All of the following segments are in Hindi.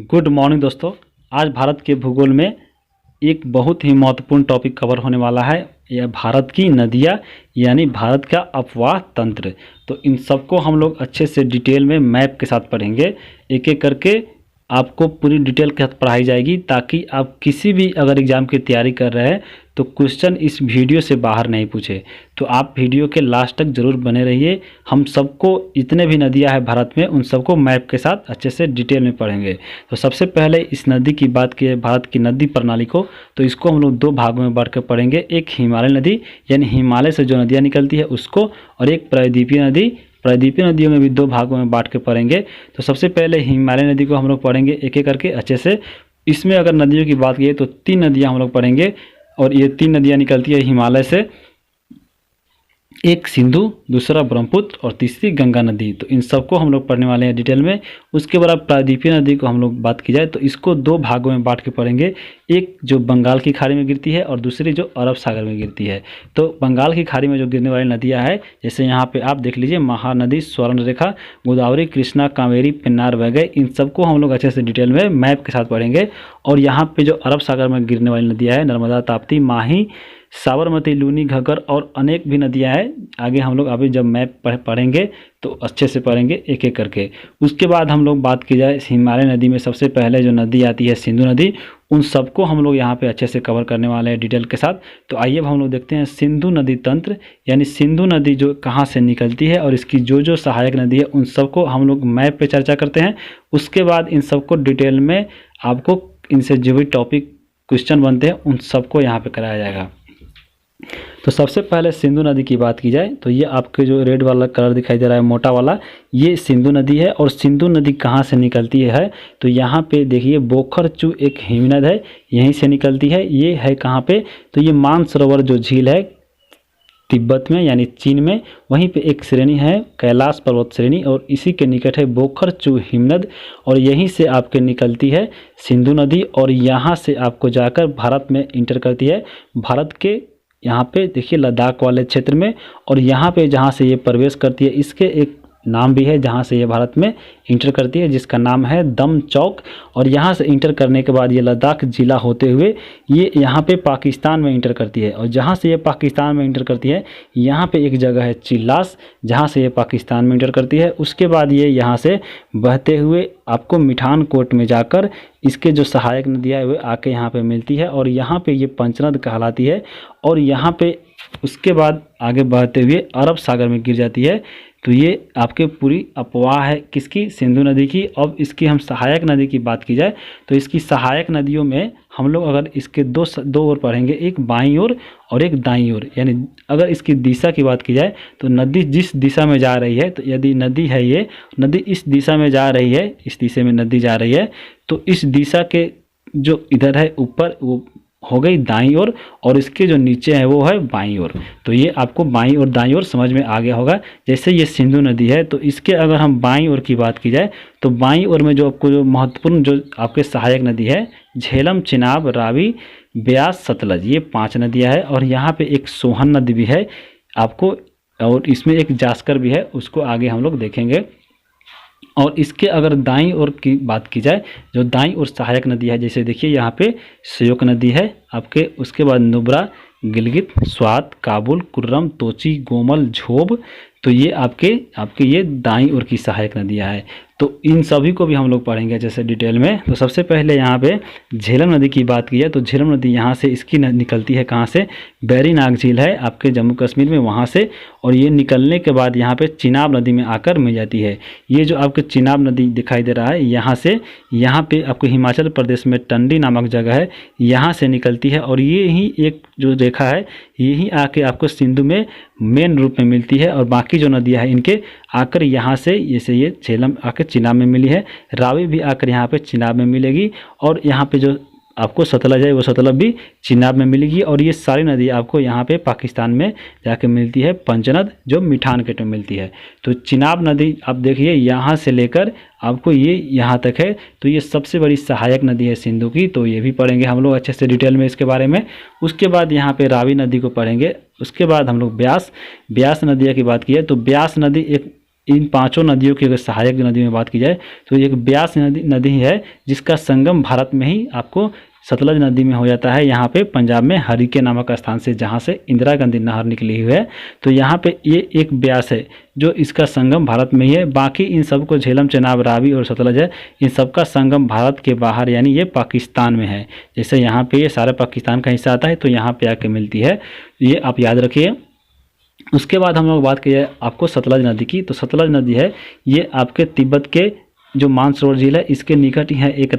गुड मॉर्निंग दोस्तों। आज भारत के भूगोल में एक बहुत ही महत्वपूर्ण टॉपिक कवर होने वाला है। यह भारत की नदियाँ यानी भारत का अपवाह तंत्र। तो इन सबको हम लोग अच्छे से डिटेल में मैप के साथ पढ़ेंगे। एक एक करके आपको पूरी डिटेल के साथ पढ़ाई जाएगी, ताकि आप किसी भी अगर एग्ज़ाम की तैयारी कर रहे हैं तो क्वेश्चन इस वीडियो से बाहर नहीं पूछे। तो आप वीडियो के लास्ट तक ज़रूर बने रहिए। हम सबको जितने भी नदियां हैं भारत में, उन सबको मैप के साथ अच्छे से डिटेल में पढ़ेंगे। तो सबसे पहले इस नदी की बात की, भारत की नदी प्रणाली को, तो इसको हम लोग दो भागों में बांट कर पढ़ेंगे। एक हिमालय नदी यानी हिमालय से जो नदियाँ निकलती है उसको, और एक प्रायद्वीपीय नदी। प्रायद्वीपीय नदियों में भी दो भागों में बांट के पढ़ेंगे। तो सबसे पहले हिमालय नदी को हम लोग पढ़ेंगे एक एक करके अच्छे से। इसमें अगर नदियों की बात की तो तीन नदियां हम लोग पढ़ेंगे, और ये तीन नदियां निकलती है हिमालय से। एक सिंधु, दूसरा ब्रह्मपुत्र और तीसरी गंगा नदी। तो इन सबको हम लोग पढ़ने वाले हैं डिटेल में। उसके बाद प्रायद्वीपीय नदी को हम लोग बात की जाए तो इसको दो भागों में बांट के पढ़ेंगे। एक जो बंगाल की खाड़ी में गिरती है और दूसरी जो अरब सागर में गिरती है। तो बंगाल की खाड़ी में जो गिरने वाली नदियाँ हैं, जैसे यहाँ पे आप देख लीजिए, महानदी, स्वर्णरेखा, गोदावरी, कृष्णा, कावेरी, पेन्नार, वगैरह, इन सबको हम लोग अच्छे से डिटेल में मैप के साथ पढ़ेंगे। और यहाँ पे जो अरब सागर में गिरने वाली नदियाँ हैं, नर्मदा, ताप्ती, माही, साबरमती, लूनी, घग्गर और अनेक भी नदियां हैं। आगे हम लोग अभी जब मैप पढ़ेंगे तो अच्छे से पढ़ेंगे एक एक करके। उसके बाद हम लोग बात की जाए हिमालय नदी में, सबसे पहले जो नदी आती है सिंधु नदी, उन सबको हम लोग यहाँ पे अच्छे से कवर करने वाले हैं डिटेल के साथ। तो आइए अब हम लोग देखते हैं सिंधु नदी तंत्र, यानी सिंधु नदी जो कहाँ से निकलती है और इसकी जो जो सहायक नदी है उन सबको हम लोग मैप पे चर्चा करते हैं। उसके बाद इन सबको डिटेल में आपको इनसे जो भी टॉपिक क्वेश्चन बनते हैं उन सबको यहाँ पे कराया जाएगा। तो सबसे पहले सिंधु नदी की बात की जाए तो ये आपके जो रेड वाला कलर दिखाई दे रहा है, मोटा वाला, ये सिंधु नदी है। और सिंधु नदी कहाँ से निकलती है तो यहाँ पे देखिए, बोखरचू एक हिमनद है, यहीं से निकलती है। ये है कहाँ पे, तो ये मानसरोवर जो झील है तिब्बत में यानी चीन में, वहीं पे एक श्रेणी है कैलाश पर्वत श्रेणी, और इसी के निकट है बोखरचू हिमनद, और यहीं से आपके निकलती है सिंधु नदी। और यहाँ से आपको जाकर भारत में इंटर करती है, भारत के यहाँ पे देखिए लद्दाख वाले क्षेत्र में। और यहाँ पे जहाँ से ये प्रवेश करती है, इसके एक नाम भी है जहाँ से ये भारत में इंटर करती है, जिसका नाम है दम चौक। और यहाँ से इंटर करने के बाद ये लद्दाख जिला होते हुए ये यहाँ पे पाकिस्तान में इंटर करती है। और जहाँ से ये पाकिस्तान में इंटर करती है, यहाँ पे एक जगह है चिल्लास, जहाँ से ये पाकिस्तान में इंटर करती है। उसके बाद ये यहाँ से बहते हुए आपको मिठान कोट में जाकर इसके जो सहायक नदियाँ है वे आके यहाँ पे मिलती है, और यहाँ पे ये पंचनद कहलाती है। और यहाँ पे उसके बाद आगे बढ़ते हुए अरब सागर में गिर जाती है। तो ये आपके पूरी अपवाह है किसकी, सिंधु नदी की। अब इसकी हम सहायक नदी की बात की जाए तो इसकी सहायक नदियों में हम लोग अगर इसके दो ओर पढ़ेंगे, एक बाईं ओर और एक दाईं ओर। यानी अगर इसकी दिशा की बात की जाए तो नदी जिस दिशा में जा रही है, तो यदि नदी है ये नदी इस दिशा में जा रही है, इस दिशा में नदी जा रही है, तो इस दिशा के जो इधर है ऊपर वो हो गई दाईं ओर, और इसके जो नीचे है वो है बाईं ओर। तो ये आपको बाईं और दाईं ओर समझ में आ गया होगा। जैसे ये सिंधु नदी है, तो इसके अगर हम बाईं ओर की बात की जाए तो बाईं ओर में जो आपको जो महत्वपूर्ण जो आपके सहायक नदी है, झेलम, चिनाब, रावी, ब्यास, सतलज, ये 5 नदियाँ है। और यहाँ पे एक सोहन नदी भी है आपको, और इसमें एक जास्कर भी है, उसको आगे हम लोग देखेंगे। और इसके अगर दाईं ओर की बात की जाए, जो दाईं ओर सहायक नदी है, जैसे देखिए यहाँ पे श्योक नदी है आपके, उसके बाद नुब्रा, गिलगित, स्वात, काबुल, कुर्रम, तोची, गोमल, झोब। तो ये आपके ये दाईं ओर की सहायक नदियाँ हैं। तो इन सभी को भी हम लोग पढ़ेंगे जैसे डिटेल में। तो सबसे पहले यहाँ पे झेलम नदी की बात की है तो झेलम नदी यहाँ से इसकी निकलती है कहाँ से, बैरीनाग झील है आपके जम्मू कश्मीर में, वहाँ से। और ये निकलने के बाद यहाँ पे चिनाब नदी में आकर मिल जाती है। ये जो आपके चिनाब नदी दिखाई दे रहा है, यहाँ से यहाँ पे आपको हिमाचल प्रदेश में टंडी नामक जगह है, यहाँ से निकलती है। और ये ही एक जो रेखा है, यही आके आपको सिंधु में मेन रूप में मिलती है। और बाकी जो नदियाँ हैं इनके आकर यहाँ से जैसे ये झेलम आकर चिनाब में मिली है, रावी भी आकर यहाँ पे चिनाब में मिलेगी, और यहाँ पे जो आपको सतलज है वो सतलज भी चिनाब में मिलेगी। और ये सारी नदी आपको यहाँ पे पाकिस्तान में जाके मिलती है, पंचनद जो मिठान केट में मिलती है। तो चिनाब नदी आप देखिए यहाँ से लेकर आपको ये यहाँ तक है, तो ये सबसे बड़ी सहायक नदी है सिंधु की। तो ये भी पढ़ेंगे हम लोग अच्छे से डिटेल में इसके बारे में। उसके बाद यहाँ पे रावी नदी को पढ़ेंगे। उसके बाद हम लोग ब्यास नदिया की बात की है तो ब्यास नदी इन पांचों नदियों की अगर सहायक नदी में बात की जाए तो एक ब्यास नदी है जिसका संगम भारत में ही आपको सतलज नदी में हो जाता है। यहाँ पे पंजाब में हरिके नामक स्थान से, जहाँ से इंदिरा गांधी नहर निकली हुई है, तो यहाँ पे ये एक ब्यास है जो इसका संगम भारत में ही है। बाकी इन सबको झेलम, चेनाब, रावी और सतलज है, इन सबका संगम भारत के बाहर यानी ये पाकिस्तान में है। जैसे यहाँ पे ये सारा पाकिस्तान का हिस्सा आता है तो यहाँ पे आके मिलती है, ये आप याद रखिए। उसके बाद हम लोग बात करिए आपको सतलज नदी की, तो सतलज नदी है ये आपके तिब्बत के जो मानसरोवर झील है इसके निकट ही है एक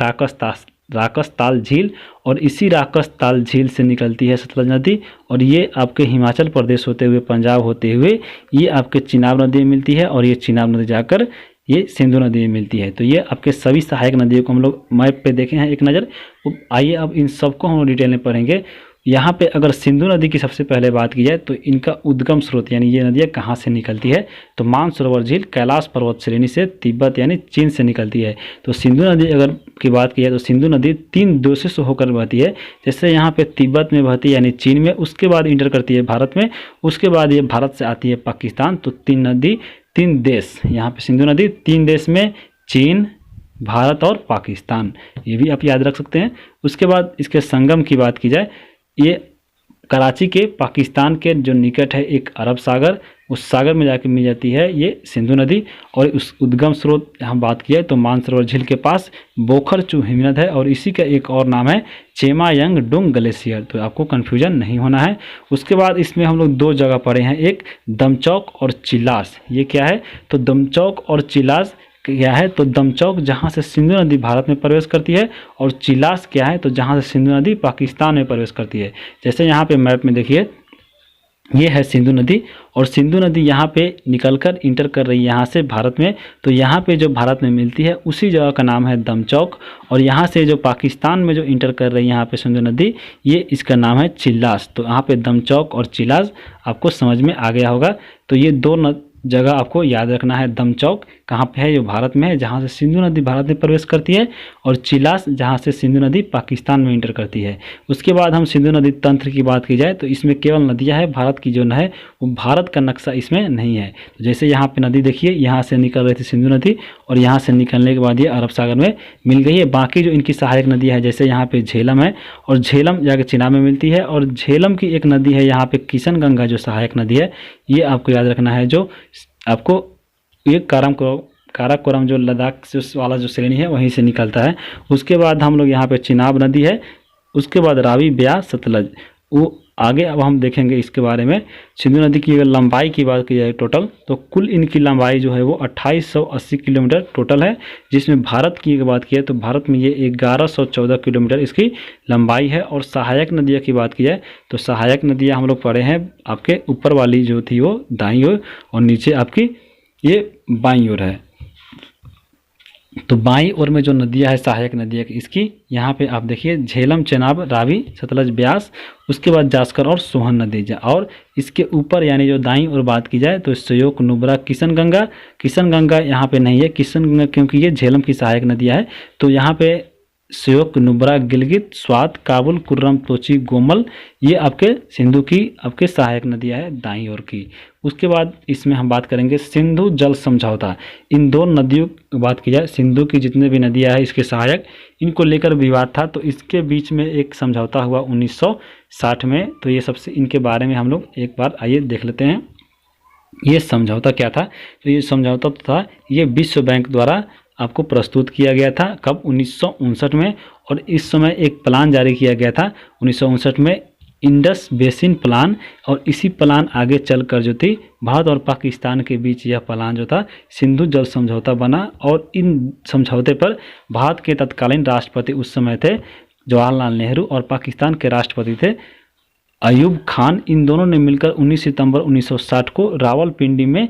राकसताल झील, और इसी राकसताल झील से निकलती है सतलज नदी, और ये आपके हिमाचल प्रदेश होते हुए, पंजाब होते हुए ये आपके चिनाब नदी में मिलती है, और ये चिनाब नदी जाकर ये सिंधु नदी में मिलती है। तो ये आपके सभी सहायक नदियों को हम लोग मैप पे देखे हैं एक नज़र। आइए अब इन सबको हम डिटेल में पढ़ेंगे। यहाँ पे अगर सिंधु नदी की सबसे पहले बात की जाए तो इनका उद्गम स्रोत यानी ये नदियाँ कहाँ से निकलती है, तो मानसरोवर झील कैलाश पर्वत श्रेणी से, तिब्बत यानी चीन से निकलती है। तो सिंधु नदी अगर की बात की जाए तो सिंधु नदी 3 देशों से होकर बहती है। जैसे यहाँ पे तिब्बत में बहती है यानी चीन में, उसके बाद इंटर करती है भारत में, उसके बाद ये भारत से आती है पाकिस्तान। तो 3 देश, यहाँ पे सिंधु नदी 3 देश में, चीन, भारत और पाकिस्तान, ये भी आप याद रख सकते हैं। उसके बाद इसके संगम की बात की जाए, ये कराची के पाकिस्तान के जो निकट है एक अरब सागर, उस सागर में जाके मिल जाती है ये सिंधु नदी। और उस उद्गम स्रोत हम बात किए तो मानसरोवर झील के पास बोखरचू हिमनद है, और इसी का एक और नाम है चेमायंग डुंग ग्लेशियर, तो आपको कन्फ्यूजन नहीं होना है। उसके बाद इसमें हम लोग 2 जगह पढ़े हैं, एक दमचौक और चिलास। ये क्या है, तो दमचौक और चिलास क्या है, तो दमचौक जहाँ से सिंधु नदी भारत में प्रवेश करती है, और चिलास क्या है, तो जहाँ से सिंधु नदी पाकिस्तान में प्रवेश करती है। जैसे यहाँ पे मैप में देखिए ये है सिंधु नदी, और सिंधु नदी यहाँ पे निकलकर इंटर कर रही है यहाँ से भारत में, तो यहाँ पे जो भारत में मिलती है उसी जगह का नाम है दमचौक, और यहाँ से जो पाकिस्तान में जो इंटर कर रही है यहाँ पे सिंधु नदी, ये इसका नाम है चिल्लास। तो यहाँ पे दमचौक और चिल्लास आपको समझ में आ गया होगा। तो ये 2 जगह आपको याद रखना है। दमचौक कहाँ पे है, ये भारत में है जहाँ से सिंधु नदी भारत में प्रवेश करती है, और चिलास जहाँ से सिंधु नदी पाकिस्तान में इंटर करती है। उसके बाद हम सिंधु नदी तंत्र की बात की जाए तो इसमें केवल नदियाँ है, भारत की जो है वो भारत का नक्शा इसमें नहीं है। तो जैसे यहाँ पे नदी देखिए, यहाँ से निकल रही थी सिंधु नदी, और यहाँ से निकलने के बाद ये अरब सागर में मिल गई है। बाकी जो इनकी सहायक नदियाँ है, जैसे यहाँ पे झेलम है, और झेलम जाके चिनाब में मिलती है, और झेलम की एक नदी है यहाँ पे किशन गंगा जो सहायक नदी है, ये आपको याद रखना है। जो आपको ये काराकोरम जो लद्दाख से वाला जो श्रेणी है वहीं से निकलता है। उसके बाद हम लोग यहाँ पे चिनाब नदी है, उसके बाद रावी, ब्यास, सतलज, वो आगे अब हम देखेंगे इसके बारे में। सिंधु नदी की अगर लंबाई की बात की जाए टोटल, तो कुल इनकी लंबाई जो है वो 2880 किलोमीटर टोटल है, जिसमें भारत की अगर बात की जाए तो भारत में ये 1114 किलोमीटर इसकी लंबाई है। और सहायक नदियाँ की बात की जाए तो सहायक नदियाँ हम लोग पढ़े हैं, आपके ऊपर वाली जो थी वो दाईं ओर, और नीचे आपकी ये बाईं ओर है। तो बाईं ओर में जो नदियाँ है सहायक नदियाँ की, इसकी यहाँ पे आप देखिए झेलम, चेनाब, रावी, सतलज, ब्यास, उसके बाद जास्कर और सोहन नदी। और इसके ऊपर यानी जो दाईं ओर बात की जाए तो श्योक, नुब्रा, किशन गंगा यहाँ पे नहीं है, किशन गंगा क्योंकि ये झेलम की सहायक नदियाँ है। तो यहाँ पे श्योक, नुब्रा, गिलगित, स्वात, काबुल, कुर्रम, तोची, गोमल, ये आपके सिंधु की आपके सहायक नदियाँ है दाईं ओर की। उसके बाद इसमें हम बात करेंगे सिंधु जल समझौता। इन 2 नदियों की बात की जाए, सिंधु की जितने भी नदियाँ हैं इसके सहायक, इनको लेकर विवाद था, तो इसके बीच में एक समझौता हुआ 1960 में। तो ये सबसे इनके बारे में हम लोग एक बार आइए देख लेते हैं ये समझौता क्या था। तो ये समझौता तो था, ये विश्व बैंक द्वारा आपको प्रस्तुत किया गया था, कब, 1959 में। और इस समय एक प्लान जारी किया गया था 1959 में, इंडस बेसिन प्लान। और इसी प्लान आगे चलकर जो थी भारत और पाकिस्तान के बीच यह प्लान जो था सिंधु जल समझौता बना। और इन समझौते पर भारत के तत्कालीन राष्ट्रपति उस समय थे जवाहरलाल नेहरू, और पाकिस्तान के राष्ट्रपति थे अयूब खान। इन दोनों ने मिलकर 19 सितंबर 1960 को रावलपिंडी में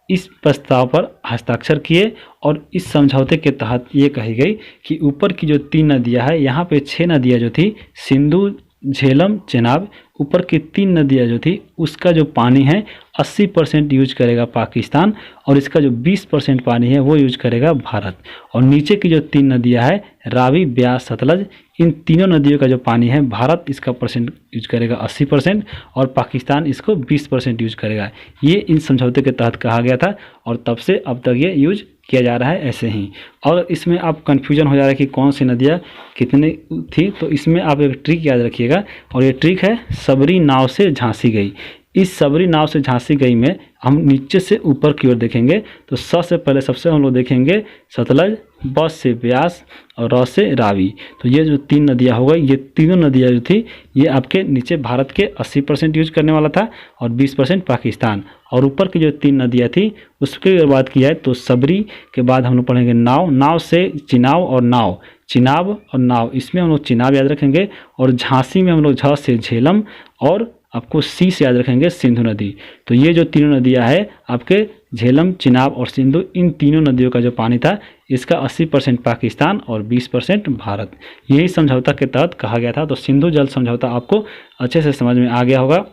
इस प्रस्ताव पर हस्ताक्षर किए। और इस समझौते के तहत ये कही गई कि ऊपर की जो 3 नदियां हैं, यहाँ पे 6 नदियां जो थी, सिंधु, झेलम, चेनाब, ऊपर की 3 नदियाँ जो थी उसका जो पानी है 80% यूज करेगा पाकिस्तान, और इसका जो 20% पानी है वो यूज करेगा भारत। और नीचे की जो 3 नदियाँ है रावी, ब्यास, सतलज, इन तीनों नदियों का जो पानी है भारत इसका परसेंट यूज करेगा 80% और पाकिस्तान इसको 20% यूज करेगा। ये इन समझौते के तहत कहा गया था और तब से अब तक ये यूज किया जा रहा है ऐसे ही। और इसमें आप कन्फ्यूजन हो जा रहा है कि कौन सी नदियाँ कितने थी, तो इसमें आप एक ट्रिक याद रखिएगा, और ये ट्रिक है सबरी नाव से झांसी गई। इस सबरी नाव से झांसी गई में हम नीचे से ऊपर की ओर देखेंगे तो स से पहले सबसे हम लोग देखेंगे सतलज, ब से ब्यास और र से रावी। तो ये जो 3 नदियाँ हो गई, ये तीनों नदियाँ जो थी ये आपके नीचे भारत के 80% यूज करने वाला था और 20% पाकिस्तान। और ऊपर की जो 3 नदियाँ थी उसकी अगर बात की जाए तो सबरी के बाद हम लोग पढ़ेंगे नाव, नाव से चिनाव और नाव, चिनाब और नाव, इसमें हम लोग चिनाब याद रखेंगे। और झांसी में हम लोग झ से झेलम और आपको सी से याद रखेंगे सिंधु नदी। तो ये जो तीनों नदियाँ है आपके झेलम, चिनाब और सिंधु, इन तीनों नदियों का जो पानी था इसका 80% पाकिस्तान और 20% भारत। यही समझौता के तहत कहा गया था। तो सिंधु जल समझौता आपको अच्छे से समझ में आ गया होगा।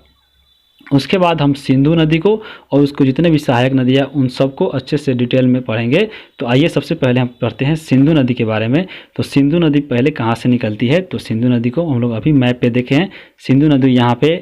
उसके बाद हम सिंधु नदी को और उसको जितने भी सहायक नदियाँ उन सबको अच्छे से डिटेल में पढ़ेंगे। तो आइए सबसे पहले हम पढ़ते हैं सिंधु नदी के बारे में। तो सिंधु नदी पहले कहाँ से निकलती है, तो सिंधु नदी को हम लोग अभी मैप पे देखे हैं। सिंधु नदी यहाँ पे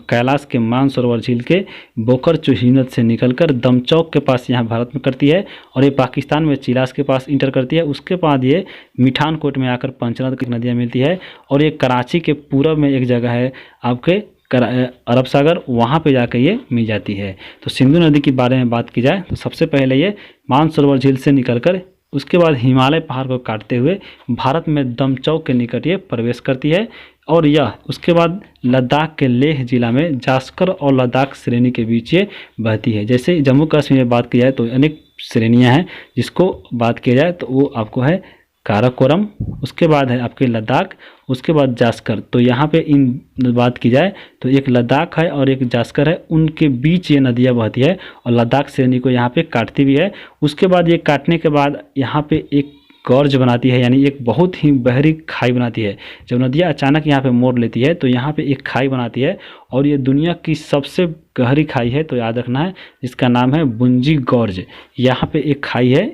कैलाश के मानसरोवर झील के बोकर चुहिनत से निकलकर दमचौक के पास यहाँ भारत में करती है और ये पाकिस्तान में चिलास के पास इंटर करती है। उसके बाद ये मिठानकोट में आकर पंचनद की नदियाँ मिलती है और ये कराची के पूरब में एक जगह है आपके अरब सागर, वहाँ पे जाकर ये मिल जाती है। तो सिंधु नदी के बारे में बात की जाए तो सबसे पहले ये मानसरोवर झील से निकलकर उसके बाद हिमालय पहाड़ को काटते हुए भारत में दमचौक के निकट ये प्रवेश करती है और यह उसके बाद लद्दाख के लेह जिला में जास्कर और लद्दाख श्रेणी के बीच ये बहती है। जैसे जम्मू कश्मीर में बात की जाए तो अनेक श्रेणियां हैं, जिसको बात किया जाए तो वो आपको है काराकोरम, उसके बाद है आपके लद्दाख, उसके बाद जास्कर। तो यहाँ पे इन बात की जाए तो एक लद्दाख है और एक जास्कर है, उनके बीच ये नदियाँ बहती है और लद्दाख श्रेणी को यहाँ पे काटती भी है। उसके बाद ये काटने के बाद यहाँ पे एक गॉर्ज बनाती है, यानी एक बहुत ही गहरी खाई बनाती है। जब नदियाँ अचानक यहाँ पे मोड़ लेती है तो यहाँ पे एक खाई बनाती है और ये दुनिया की सबसे गहरी खाई है, तो याद रखना है, जिसका नाम है बुंजी गॉर्ज। यहाँ पे एक खाई है,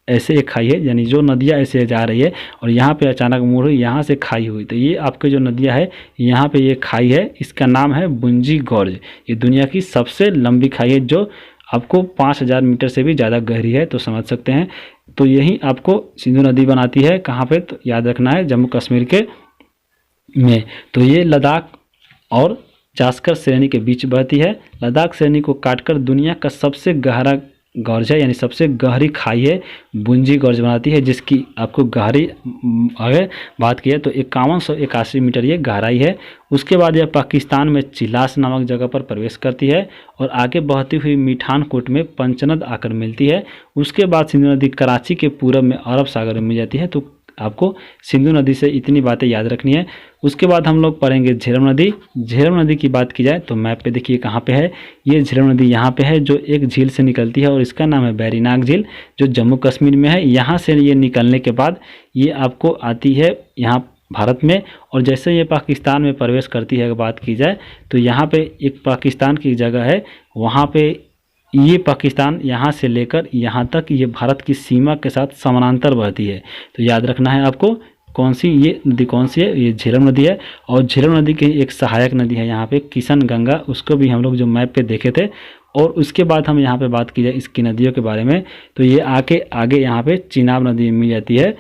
ऐसे एक खाई है, यानी जो नदियाँ ऐसे जा रही है और यहाँ पे अचानक मोड़ हुई, यहाँ से खाई हुई, तो ये आपके जो नदियाँ है यहाँ पे ये खाई है, इसका नाम है बुंजी गॉर्ज। ये दुनिया की सबसे लंबी खाई है जो आपको 5000 मीटर से भी ज़्यादा गहरी है, तो समझ सकते हैं। तो यही आपको सिंधु नदी बनाती है कहाँ पे, तो याद रखना है जम्मू कश्मीर के में। तो ये लद्दाख और जास्कर श्रेणी के बीच बहती है। लद्दाख श्रेणी को काटकर दुनिया का सबसे गहरा गॉर्ज है, यानी सबसे गहरी खाई है, बुंजी गॉर्ज बनाती है, जिसकी आपको गहरी अगर बात की है तो 5181 मीटर ये गहराई है। उसके बाद यह पाकिस्तान में चिलास नामक जगह पर प्रवेश करती है और आगे बहती हुई मिठानकोट में पंचनद आकर मिलती है। उसके बाद सिंधु नदी कराची के पूरब में अरब सागर में मिल जाती है। तो आपको सिंधु नदी से इतनी बातें याद रखनी है। उसके बाद हम लोग पढ़ेंगे झेलम नदी। झेलम नदी की बात की जाए तो मैप पे देखिए कहाँ पे है, ये झेलम नदी यहाँ पे है, जो एक झील से निकलती है और इसका नाम है बैरीनाग झील, जो जम्मू कश्मीर में है। यहाँ से ये निकलने के बाद ये आपको आती है यहाँ भारत में, और जैसे ये पाकिस्तान में प्रवेश करती है अगर बात की जाए तो यहाँ पे एक पाकिस्तान की जगह है, वहाँ पे ये पाकिस्तान यहाँ से लेकर यहाँ तक ये भारत की सीमा के साथ समानांतर बहती है। तो याद रखना है आपको कौन सी ये नदी कौन सी है, ये झेलम नदी है। और झेलम नदी की एक सहायक नदी है यहाँ पे किशन गंगा, उसको भी हम लोग जो मैप पे देखे थे। और उसके बाद हम यहाँ पे बात की जाए इसकी नदियों के बारे में तो ये आगे यहाँ पे चिनाब नदी मिल जाती है।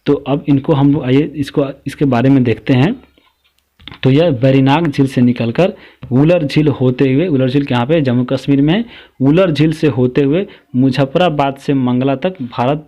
तो अब इनको हम लोग आइए इसके बारे में देखते हैं। तो यह बैरीनाग झील से निकलकर वुलर झील होते हुए, वुलर झील यहाँ पे जम्मू कश्मीर में है, वुलर झील से होते हुए मुजफ्फराबाद से मंगला तक भारत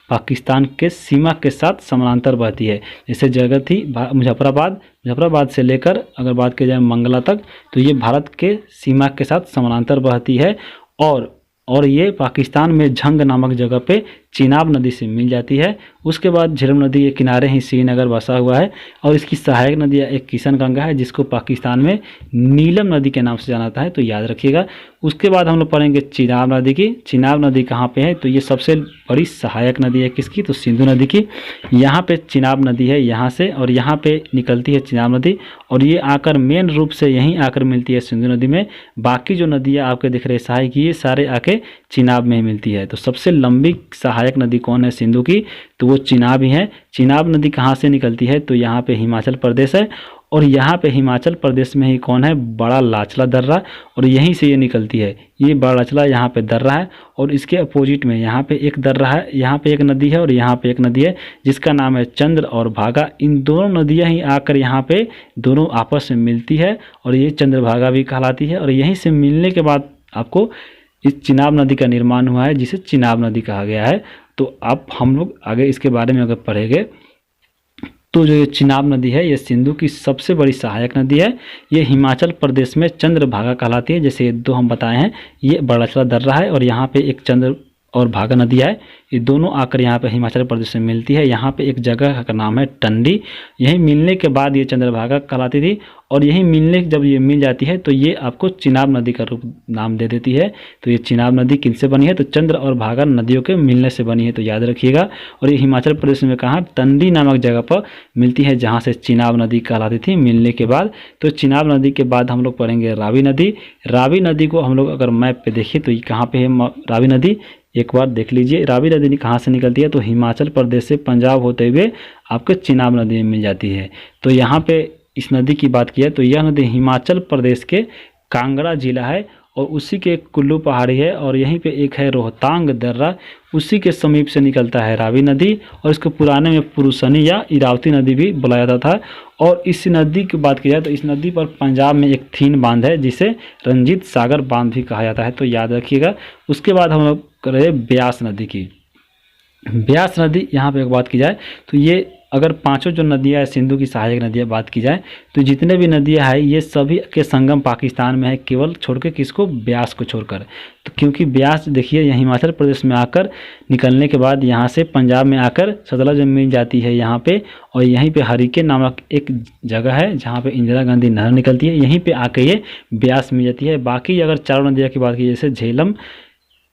पाकिस्तान के सीमा के साथ समानांतर बहती है। जैसे जगह थी मुजफ्फराबाद से लेकर अगर बात की जाए मंगला तक, तो ये भारत के सीमा के साथ समानांतर बहती है और ये पाकिस्तान में झंग नामक जगह पे चिनाब नदी से मिल जाती है। उसके बाद झेलम नदी के किनारे ही श्रीनगर बसा हुआ है और इसकी सहायक नदी एक किशनगंगा है, जिसको पाकिस्तान में नीलम नदी के नाम से जाना जाता है, तो याद रखिएगा। उसके बाद हम लोग पढ़ेंगे चिनाब नदी की। चिनाब नदी कहाँ पे है, तो ये सबसे बड़ी सहायक नदी है किसकी, तो सिंधु नदी की। यहाँ पे चिनाब नदी है यहाँ से, और यहाँ पे निकलती है चिनाब नदी, और ये आकर मेन रूप से यहीं आकर मिलती है सिंधु नदी में। बाकी जो नदियाँ आपके दिख रहे हैं सहायक, ये सारे आके चिनाब में मिलती है। तो सबसे लंबी सहायक नदी कौन है सिंधु की, तो वो चिनाब ही है। चिनाब नदी कहाँ से निकलती है, तो यहाँ पे हिमाचल प्रदेश है, और यहाँ पे हिमाचल प्रदेश में ही कौन है, बड़ा लाचला दर्रा, और यहीं से ये निकलती है। ये बड़ा लाचला यहाँ पे दर्रा है, और इसके अपोजिट में यहाँ पे एक दर्रा है, यहाँ पे एक नदी है और यहाँ पे एक नदी है जिसका नाम है चंद्र और भागा। इन दोनों नदियाँ ही आकर यहाँ पे दोनों आपस में मिलती है, और ये चंद्रभागा भी कहलाती है। और यहीं से मिलने के बाद आपको इस चिनाब नदी का निर्माण हुआ है, जिसे चिनाब नदी कहा गया है। तो अब हम लोग आगे इसके बारे में अगर पढ़ेंगे, तो जो ये चिनाब नदी है ये सिंधु की सबसे बड़ी सहायक नदी है। ये हिमाचल प्रदेश में चंद्रभागा कहलाती है, जैसे ये दो हम बताए हैं, ये बड़ाचला दर्रा है और यहाँ पे एक चंद्र और भागा नदी है। ये दोनों आकर यहाँ पे हिमाचल प्रदेश में मिलती है। यहाँ पे एक जगह का नाम है टंडी। यहीं मिलने के बाद ये चंद्रभागा कहलाती थी, और यहीं मिलने जब ये मिल जाती है तो ये आपको चिनाब नदी का रूप नाम दे देती है। तो ये चिनाब नदी किनसे बनी है, तो चंद्र और भागा नदियों के मिलने से बनी है, तो याद रखिएगा। और ये हिमाचल प्रदेश में कहाँ, टंडी नामक जगह पर मिलती है, जहाँ से चिनाब नदी कहलाती थी मिलने के बाद। तो चिनाब नदी के बाद हम लोग पढ़ेंगे रावी नदी। रावी नदी को हम लोग अगर मैप पे देखें तो ये कहाँ पे है रावी नदी, एक बार देख लीजिए। रावी नदी कहाँ से निकलती है, तो हिमाचल प्रदेश से पंजाब होते हुए आपके चिनाब नदी में मिल जाती है। तो यहाँ पे इस नदी की बात की है तो यह नदी हिमाचल प्रदेश के कांगड़ा जिला है, और उसी के कुल्लू पहाड़ी है, और यहीं पे एक है रोहतांग दर्रा, उसी के समीप से निकलता है रावी नदी। और इसको पुराने में पुरुषनी या इरावती नदी भी बुलाया जाता था। और इस नदी की बात की जाए तो इस नदी पर पंजाब में एक थीन बांध है, जिसे रंजीत सागर बांध भी कहा जाता है, तो याद रखिएगा। उसके बाद हम लोग करें ब्यास नदी की। ब्यास नदी यहाँ पे एक बात की जाए तो ये अगर पांचों जो नदियाँ है सिंधु की सहायक नदियाँ बात की जाए तो जितने भी नदियाँ हैं ये सभी के संगम पाकिस्तान में है, केवल छोड़ के किसको, ब्यास को छोड़कर। तो क्योंकि ब्यास देखिए यहाँ हिमाचल प्रदेश में आकर निकलने के बाद यहाँ से पंजाब में आकर सतलज में मिल जाती है यहाँ पे, और यहीं पे हरिकेन नामक एक जगह है जहाँ पे इंदिरा गांधी नहर निकलती है, यहीं पे आके ये ब्यास मिल जाती है। बाकी अगर चारों नदियों की बात की जैसे झेलम,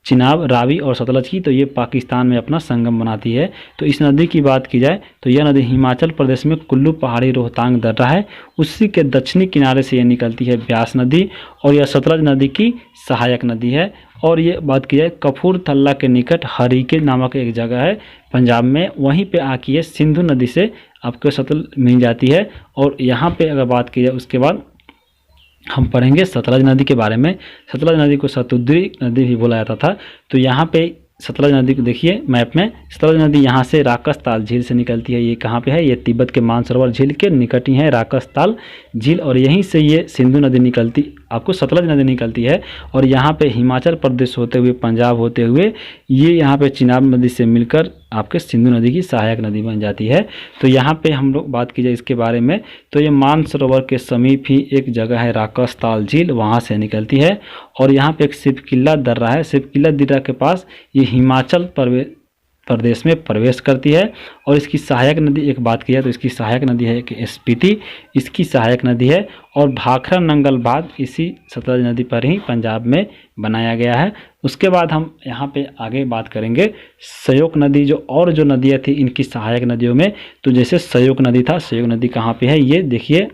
चिनाब, रावी और सतलज की, तो ये पाकिस्तान में अपना संगम बनाती है। तो इस नदी की बात की जाए तो यह नदी हिमाचल प्रदेश में कुल्लू पहाड़ी रोहतांग दर्रा है, उसी के दक्षिणी किनारे से ये निकलती है ब्यास नदी, और यह सतलज नदी की सहायक नदी है। और ये बात की जाए कपूरथला के निकट हरिकेन नामक एक जगह है पंजाब में, वहीं पे आके ये सिंधु नदी से आपको सतलज मिल जाती है। और यहाँ पे अगर बात की जाए उसके बाद हम पढ़ेंगे सतलज नदी के बारे में। सतलज नदी को शतुद्री नदी भी बोला जाता था। तो यहाँ पे सतलज नदी को देखिए मैप में, सतलज नदी यहाँ से राकसताल झील से निकलती है। ये कहाँ पे है, ये तिब्बत के मानसरोवर झील के निकट ही है राकसताल झील, और यहीं से ये सिंधु नदी निकलती, आपको सतलज नदी निकलती है। और यहाँ पे हिमाचल प्रदेश होते हुए पंजाब होते हुए ये यहाँ पे चिनाब नदी से मिलकर आपके सिंधु नदी की सहायक नदी बन जाती है। तो यहाँ पे हम लोग बात की जाए इसके बारे में तो ये मानसरोवर के समीप ही एक जगह है राकसताल झील, वहाँ से निकलती है। और यहाँ पे एक सिपकिला दर्रा है, सिपकिला दर्रा के पास ये हिमाचल प्रदेश में प्रवेश करती है। और इसकी सहायक नदी एक बात की है तो इसकी सहायक नदी है कि स्पीति, इसकी सहायक नदी है। और भाखरा नंगल बांध इसी सतलज नदी पर ही पंजाब में बनाया गया है। उसके बाद हम यहाँ पे आगे बात करेंगे सयोक नदी, जो नदियाँ थी इनकी सहायक नदियों में। तो जैसे सयोक नदी था, सयोक नदी कहाँ पे है, ये देखिए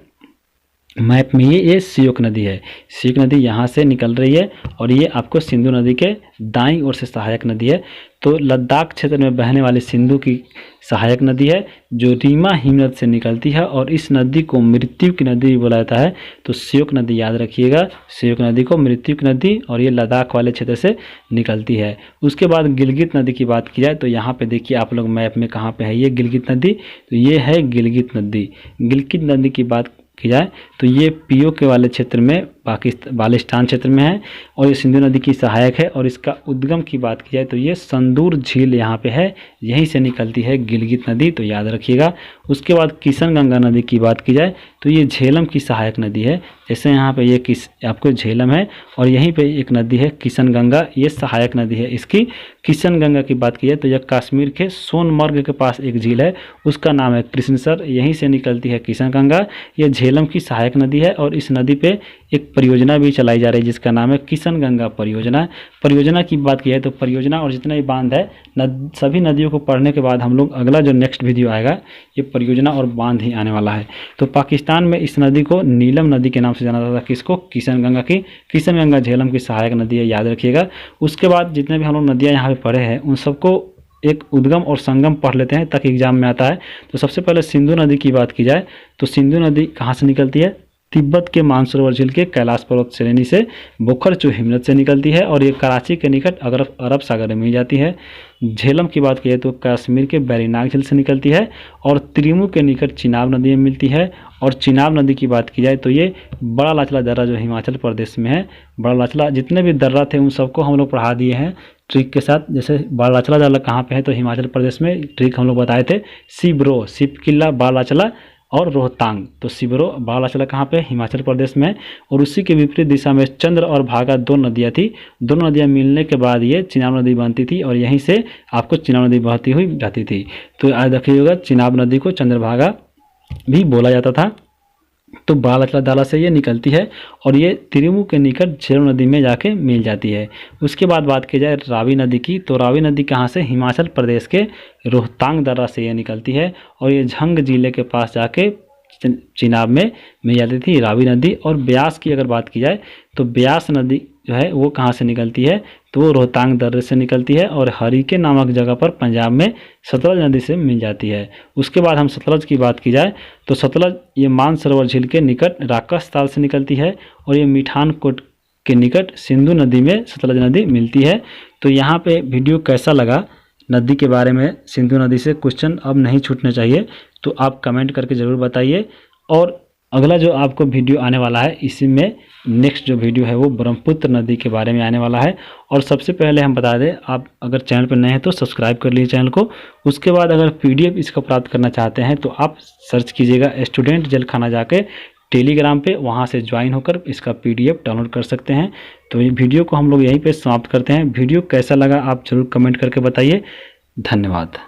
मैप में ये सयोक नदी है। सयोक नदी यहाँ से निकल रही है और ये आपको सिंधु नदी के दाईं ओर से सहायक नदी है। तो लद्दाख क्षेत्र में बहने वाली सिंधु की सहायक नदी है जो रीमा हिमनद से निकलती है, और इस नदी को मृत्यु की नदी भी बोला जाता है। तो सयोक नदी याद रखिएगा, सयोक नदी को मृत्यु की नदी, और ये लद्दाख वाले क्षेत्र से निकलती है। उसके बाद गिलगित नदी की बात की जाए तो यहाँ पे देखिए आप लोग मैप में कहाँ पे है ये गिलगित नदी, तो ये है गिलगित नदी। गिलगित नदी की बात की जाए तो ये पीओके वाले क्षेत्र में बाल्टिस्तान क्षेत्र में है और ये सिंधु नदी की सहायक है। और इसका उद्गम की बात की जाए तो ये संदूर झील यहाँ पे है, यहीं से निकलती है गिलगित नदी, तो याद रखिएगा। उसके बाद किशनगंगा नदी की बात की जाए तो ये झेलम की सहायक नदी है। जैसे यहाँ पे ये आपको झेलम है और यहीं पे एक नदी है किशनगंगा, ये सहायक नदी है इसकी। किशनगंगा की बात की जाए तो यह कश्मीर के सोनमर्ग के पास एक झील है, उसका नाम है कृष्णसर, यहीं से निकलती है किशनगंगा। यह झेलम की सहायक नदी है और इस नदी पे एक परियोजना भी चलाई जा रही है जिसका नाम है किशनगंगा परियोजना। परियोजना की बात की जाए तो परियोजना और जितना भी बांध है सभी नदियों को पढ़ने के बाद हम लोग अगला जो नेक्स्ट वीडियो आएगा ये परियोजना और बांध ही आने वाला है। तो पाकिस्तान में इस नदी को नीलम नदी के नाम से जाना जाता है। किसको? किशनगंगा की। किशनगंगा झेलम की सहायक नदी है, याद रखिएगा। उसके बाद जितने भी हम लोग नदियाँ यहाँ पे पढ़े हैं उन सबको एक उद्गम और संगम पढ़ लेते हैं ताकि एग्जाम में आता है। तो सबसे पहले सिंधु नदी की बात की जाए तो सिंधु नदी कहाँ से निकलती है? तिब्बत के मानसरोवर झील के कैलाश पर्वत श्रेणी से बोखरचू हिमनद से निकलती है और ये कराची के निकट अरब सागर में मिल जाती है। झेलम की बात की तो कश्मीर के बैरीनाग झील से निकलती है और त्रिमू के निकट चिनाब नदी में मिलती है। और चिनाब नदी की बात की जाए तो ये बड़ा लाचला दर्रा जो हिमाचल प्रदेश में है, बड़ा लाचला जितने भी दर्रा थे उन सबको हम लोग पढ़ा दिए हैं ट्रिक के साथ। जैसे बड़ा लाचला दर्रा कहाँ पे है तो हिमाचल प्रदेश में, ट्रिक हम लोग बताए थे। सिब्रो, सिपकिला, बड़ा लाचला और रोहतांग। तो सिब्रो, बड़ा लाचला कहाँ पे? हिमाचल प्रदेश में। और उसी के विपरीत दिशा में चंद्र और भागा दो नदियाँ थी। दोनों नदियाँ मिलने के बाद ये चिनाब नदी बनती थी और यहीं से आपको चिनाब नदी बहती हुई जाती थी। तो याद रखिएगा चिनाब नदी को चंद्रभागा भी बोला जाता था। तो बड़ा लाचला दर्रा से ये निकलती है और ये त्रिमू के निकट झेलम नदी में जाके मिल जाती है। उसके बाद बात की जाए रावी नदी की तो रावी नदी कहाँ से? हिमाचल प्रदेश के रोहतांग दर्रा से ये निकलती है और ये झंग जिले के पास जाके चिनाब में मिल जाती थी रावी नदी। और ब्यास की अगर बात की जाए तो ब्यास नदी जो है वो कहाँ से निकलती है तो वो रोहतांग दर्रे से निकलती है और हरिके नामक जगह पर पंजाब में सतलज नदी से मिल जाती है। उसके बाद हम सतलज की बात की जाए तो सतलज ये मानसरोवर झील के निकट राकस ताल से निकलती है और ये मिठानकोट के निकट सिंधु नदी में सतलज नदी मिलती है। तो यहाँ पे वीडियो कैसा लगा नदी के बारे में, सिंधु नदी से क्वेश्चन अब नहीं छूटने चाहिए, तो आप कमेंट करके ज़रूर बताइए। और अगला जो आपको वीडियो आने वाला है इसी में नेक्स्ट जो वीडियो है वो ब्रह्मपुत्र नदी के बारे में आने वाला है। और सबसे पहले हम बता दें, आप अगर चैनल पर नए हैं तो सब्सक्राइब कर लीजिए चैनल को। उसके बाद अगर PDF इसका प्राप्त करना चाहते हैं तो आप सर्च कीजिएगा स्टूडेंट जेल खाना जाके टेलीग्राम पे, वहाँ से ज्वाइन होकर इसका PDF डाउनलोड कर सकते हैं। तो ये वीडियो को हम लोग यहीं पे समाप्त करते हैं। वीडियो कैसा लगा आप जरूर कमेंट करके बताइए। धन्यवाद।